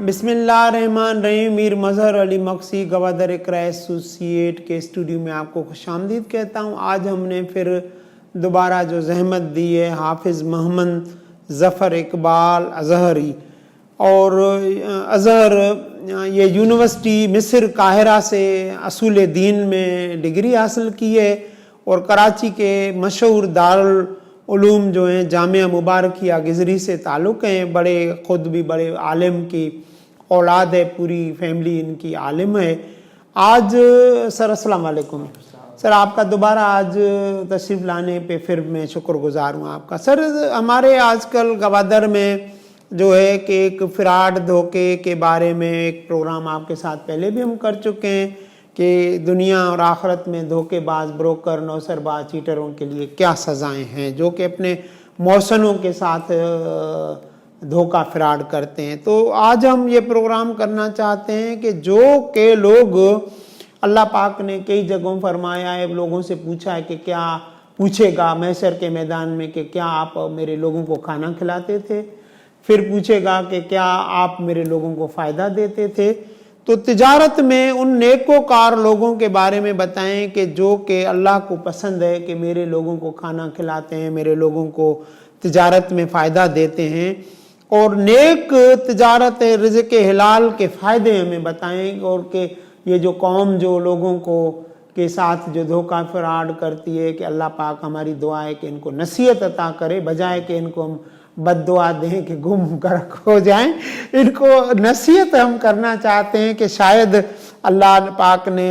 बिस्मिल्लाहिर्रहमानिर्रहीम। मीर मजहर अली मक्सी गवादर इकरा एसोसिएट के स्टूडियो में आपको खुशामदीद कहता हूँ। आज हमने फिर दोबारा जो जहमत दी है हाफिज़ मोहम्मद ज़फ़र इकबाल अज़हरी, और अज़हर ये यूनिवर्सिटी मिस्र काहिरा से असूल दीन में डिग्री हासिल की है और कराची के मशहूर दारुल उलूम जो हैं जामिया मुबारकिया गिजरी से ताल्लुक़ हैं। बड़े ख़ुद भी बड़े आलिम की औलाद है, पूरी फैमिली इनकी आलिम है। आज सर अस्सलाम वालेकुम सर, आपका दोबारा आज तशरीफ़ लाने पे फिर मैं शुक्रगुज़ार हूँ आपका। सर हमारे आजकल गवादर में जो है कि एक फ्रॉड धोखे के बारे में एक प्रोग्राम आपके साथ पहले भी हम कर चुके हैं कि दुनिया और आखिरत में धोखेबाज, ब्रोकर, नौसरबाज, चीटरों के लिए क्या सज़ाएं हैं जो कि अपने मौसनों के साथ धोखा फ्रॉड करते हैं। तो आज हम ये प्रोग्राम करना चाहते हैं कि जो के लोग, अल्लाह पाक ने कई जगहों फरमाया है, लोगों से पूछा है कि क्या पूछेगा महशर के मैदान में कि क्या आप मेरे लोगों को खाना खिलाते थे, फिर पूछेगा कि क्या आप मेरे लोगों को फ़ायदा देते थे। तो तिजारत में उन नेकोकार लोगों के बारे में बताएं कि जो कि अल्लाह को पसंद है कि मेरे लोगों को खाना खिलाते हैं, मेरे लोगों को तिजारत में फ़ायदा देते हैं, और नेक तिजारत रिज़्क़ हिलाल के फ़ायदे हमें बताएं। और कि ये जो कौम जो लोगों को के साथ जो धोखा फ्रॉड करती है कि अल्लाह पाक हमारी दुआ है कि इनको नसीहत अता करे, बजाय कि इनको हम बद्दुआ दें कि गुम गर्क हो जाएं। इनको नसीहत हम करना चाहते हैं कि शायद अल्लाह पाक ने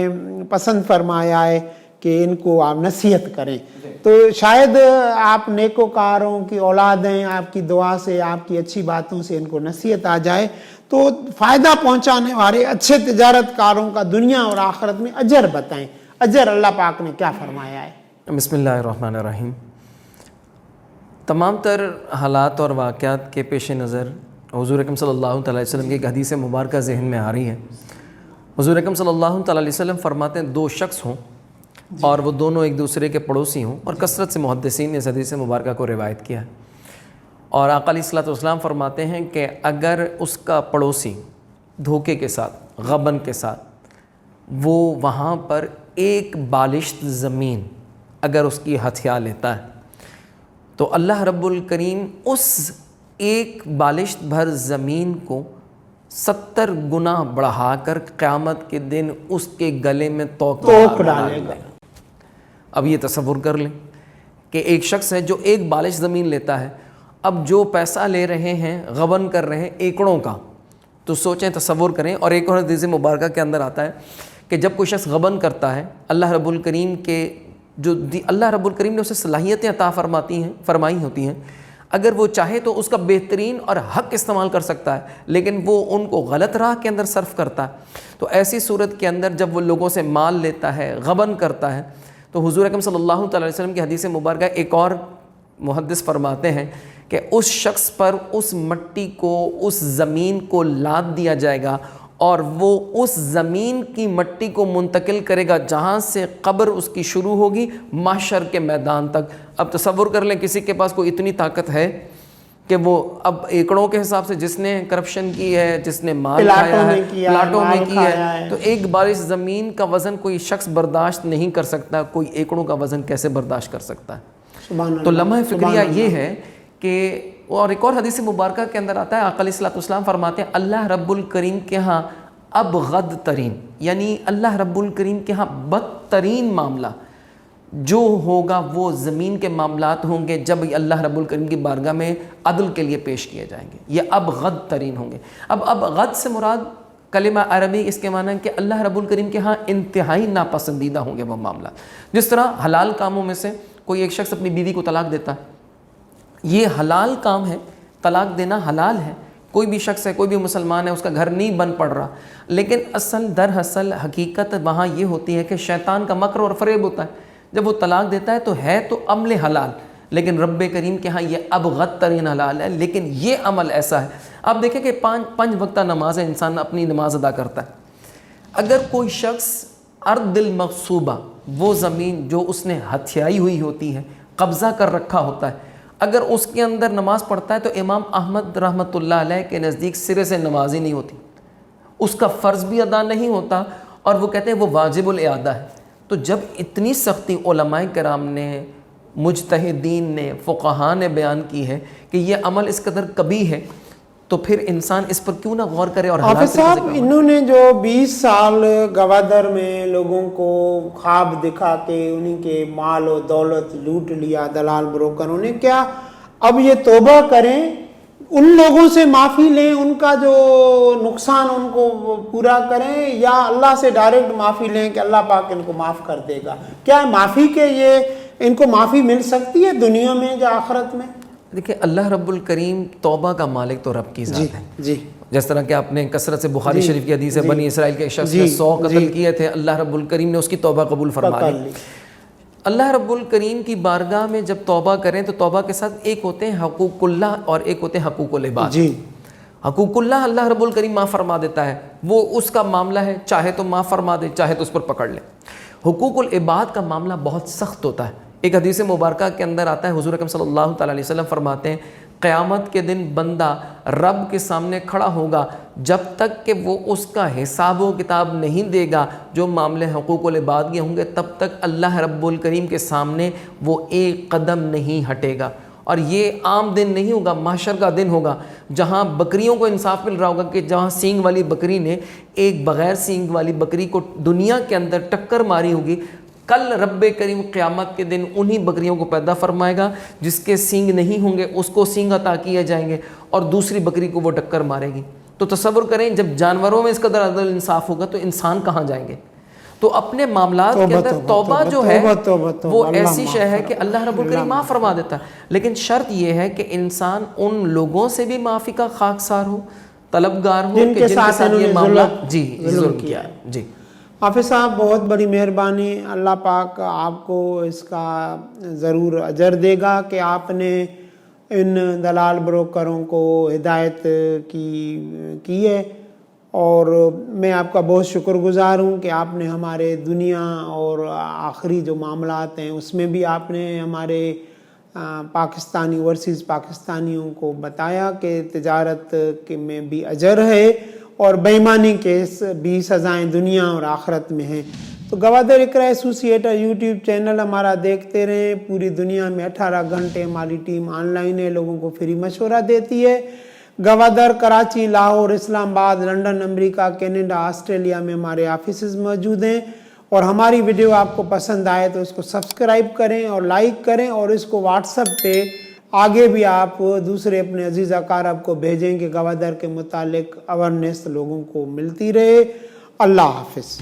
पसंद फरमाया है कि इनको आप नसीहत करें। तो शायद आप नेकोकारों की औलाद हैं, आपकी दुआ से, आपकी अच्छी बातों से इनको नसीहत आ जाए तो फ़ायदा पहुंचाने वाले अच्छे तिजारतकारों का दुनिया और आखिरत में अजर बताएं। अजर अल्लाह पाक ने क्या फरमाया है? बिस्मिल्लाहिर्रहमानिर्रहीम। तमाम तर हालात और वाक़यात के पेश नज़र हुज़ूर अकरम सल्लल्लाहु अलैहि वसल्लम की एक हदीस मुबारक ज़हन में आ रही है। हुज़ूर अकरम सल्लल्लाहु अलैहि वसल्लम फरमाते हैं, दो शख्स हों और वो दोनों एक दूसरे के पड़ोसी हों, और कसरत से मुहद्दिसीन ने इस हदीस मुबारक को रिवायत किया है। और आका अलैहिस्सलातु वस्सलाम फरमाते हैं कि अगर उसका पड़ोसी धोखे के साथ, गबन के साथ वो वहाँ पर एक बालिश्त ज़मीन अगर उसकी हथिया लेता है तो अल्लाह रब्बुल करीम उस एक बालिश्त भर ज़मीन को 70 गुना बढ़ाकर क़यामत के दिन उसके गले में तोक डालेगा। अब ये तसव्वुर कर लें कि एक शख्स है जो एक बालिश ज़मीन लेता है, अब जो पैसा ले रहे हैं, गबन कर रहे हैं एकड़ों का, तो सोचें, तसव्वुर करें। और एक और हदीस मुबारक के अंदर आता है कि जब कोई शख्स गबन करता है, अल्लाह रब्बुल करीम के अल्लाह रब्बुल करीम ने उसे सलाहियतें अता फरमाई होती हैं, अगर वो चाहे तो उसका बेहतरीन और हक इस्तेमाल कर सकता है, लेकिन वो उनको गलत राह के अंदर सर्फ करता है। तो ऐसी सूरत के अंदर जब वो लोगों से माल लेता है, गबन करता है, तो हुज़ूर अकरम सल्लल्लाहु अलैहि वसल्लम की हदीस मुबारक एक और मुहद्दिस फरमाते हैं कि उस शख्स पर उस मट्टी को, उस ज़मीन को लाद दिया जाएगा और वो उस ज़मीन की मट्टी को मुंतकिल करेगा जहाँ से कब्र उसकी शुरू होगी महशर के मैदान तक। अब तसव्वुर कर लें, किसी के पास कोई इतनी ताकत है कि वो अब एकड़ों के हिसाब से जिसने करप्शन की है, जिसने माल खाया है, प्लाटों में की है, तो एक बारिश ज़मीन का वज़न कोई शख्स बर्दाश्त नहीं कर सकता, कोई एकड़ों का वज़न कैसे बर्दाश्त कर सकता है? तो लम्हा फ़िक्रिया ये है कि, और एक और हदीस मुबारक के अंदर आता है, आका अलैहिस्सलातु वस्सलाम फरमाते हैं, अल्लाह रब्बुल करीम के यहाँ अबगद तरीन, यानी अल्लाह रब्बुल करीम के यहाँ बदतरीन मामला जो होगा वो ज़मीन के मामलात होंगे जब अल्लाह रब्बुल करीम की बारगाह में अदल के लिए पेश किए जाएंगे। ये अबगद तरीन होंगे। अब गद से मुराद कलिमा अरबी, इसके माना कि अल्लाह रब्बुल करीम के यहाँ इंतहाई नापसंदीदा होंगे वो मामला। जिस तरह हलाल कामों में से कोई एक शख्स अपनी बीवी को तलाक देता है, ये हलाल काम है, तलाक देना हलाल है। कोई भी शख्स है, कोई भी मुसलमान है, उसका घर नहीं बन पड़ रहा, लेकिन दरअसल हकीकत वहाँ ये होती है कि शैतान का मकर और फ़रेब होता है। जब वो तलाक देता है तो अमल हलाल, लेकिन रब्बे करीम के यहाँ ये अबगद तरीन हलाल है। लेकिन ये अमल ऐसा है, आप देखें कि पाँच वक्ता नमाज है, इंसान अपनी नमाज अदा करता है। अगर कोई शख्स अर्दिल मग़सूबा, वो ज़मीन जो उसने हथियाई हुई होती है, कब्ज़ा कर रखा होता है, अगर उसके अंदर नमाज़ पढ़ता है तो इमाम अहमद रहमतुल्लाह अलैह के नज़दीक सिरे से नमाज ही नहीं होती। اس کا فرض بھی ادا نہیں ہوتا، اور وہ کہتے ہیں وہ واجب الاعادہ ہے۔ تو جب اتنی سختی علماء کرام نے، مجتہدین نے، فقہاء نے بیان کی ہے کہ یہ عمل اس قدر کبیح ہے، تو پھر انسان اس پر کیوں نہ غور کرے۔ اور حافظ صاحب، انہوں نے جو 20 سال گوادر میں لوگوں کو خواب دکھا کے انہیں کے مال و دولت لوٹ لیا دلال بروکروں نے، کیا اب یہ توبہ کریں، ان لوگوں سے معافی لیں، ان کا جو نقصان ان کو پورا کریں، یا اللہ سے ڈائریکٹ معافی لیں کہ اللہ پاک ان کو معاف کر دے گا؟ کیا معافی کے یہ ان کو معافی مل سکتی ہے دنیا میں یا آخرت میں؟ دیکھیں، اللہ رب الکریم توبہ کا مالک تو رب کی ذات ہے۔ جی، جس طرح کہ آپ نے کثرت سے بخاری شریف کی حدیث ہے، بنی اسرائیل کے ایک شخص نے 100 قتل کیے تھے، اللہ رب الکریم نے اس کی توبہ قبول فرما لی۔ اللہ رب الکریم کی بارگاہ میں جب توبہ کریں تو توبہ کے ساتھ ایک ہوتے ہیں حقوق اللہ اور ایک ہوتے ہیں حقوق العباد۔ حقوق اللہ اللہ رب الکریم معاف فرما دیتا ہے، وہ اس کا معاملہ ہے، چاہے تو معاف فرما دے، چاہے تو اس پر پکڑ لے۔ حقوق العباد کا معاملہ بہت سخت ہوتا ہے۔ ایک حدیث مبارکہ کے اندر آتا ہے، حضور اکرم صلی اللہ تعالیٰ علیہ وسلم فرماتے ہیں قیامت کے دن بندہ رب کے سامنے کھڑا ہوگا، جب تک کہ وہ اس کا حساب و کتاب نہیں دے گا جو معاملے حقوق العباد کے ہوں گے، تب تک اللہ رب الکریم کے سامنے وہ ایک قدم نہیں ہٹے گا۔ اور یہ عام دن نہیں ہوگا، محشر کا دن ہوگا، جہاں بکریوں کو انصاف مل رہا ہوگا کہ جہاں سینگ والی بکری نے ایک بغیر سینگ والی بکری کو دنیا کے اندر ٹکر ماری ہوگی، کل رب کریم قیامت کے دن انہی بکریوں کو پیدا فرمائے گا جس کے سینگ نہیں ہوں گے، اس کو سینگ عطا کیے جائیں گے، اور دوسری بکری کو وہ ٹکر مارے گی۔ تو تصور کریں، جب جانوروں میں اس قدر عدل انصاف ہوگا تو انسان کہاں جائیں گے؟ تو اپنے معاملات کے اندر توبہ جو ہے وہ ایسی شے ہے کہ اللہ رب الکریم معاف فرما دیتا ہے، لیکن شرط یہ ہے کہ انسان ان لوگوں سے بھی معافی کا خاکسار ہو، طلبگار ہو کہ جن کے ساتھ یہ معاملہ ظلم کیا ہے۔ جی حافظ صاحب، بہت بڑی مہربانی، اللہ پاک آپ کو اس کا ضرور اجر دے گا کہ آپ نے ان دلال بروکروں کو ہدایت کی ہے، اور میں آپ کا بہت شکر گزار ہوں کہ آپ نے ہمارے دنیا اور آخری جو معاملات ہیں اس میں بھی آپ نے ہمارے پاکستانی اوورسیز پاکستانیوں کو بتایا کہ تجارت کے میں بھی اجر ہے اور بے ایمانی کے بھی سزائیں دنیا اور آخرت میں ہیں۔ تو گوادر اقرا ایسوسی ایٹر یوٹیوب چینل ہمارا دیکھتے رہیں۔ پوری دنیا میں 18 گھنٹے ہماری ٹیم آن لائن ہے، لوگوں کو فری مشورہ دیتی ہے۔ گوادر، کراچی، لاہور، اسلام آباد، لنڈن، امریکہ، کینیڈا، آسٹریلیا میں ہمارے آفیسز موجود ہیں۔ اور ہماری ویڈیو آپ کو پسند آئے تو اس کو سبسکرائب کریں اور لائک کریں، اور اس کو واٹس ایپ پہ آگے بھی آپ دوسرے اپنے عزیز اقارب کو بھیجیں کہ گوادر کے متعلق اویرنیس لوگوں کو ملتی رہے۔ اللہ حافظ۔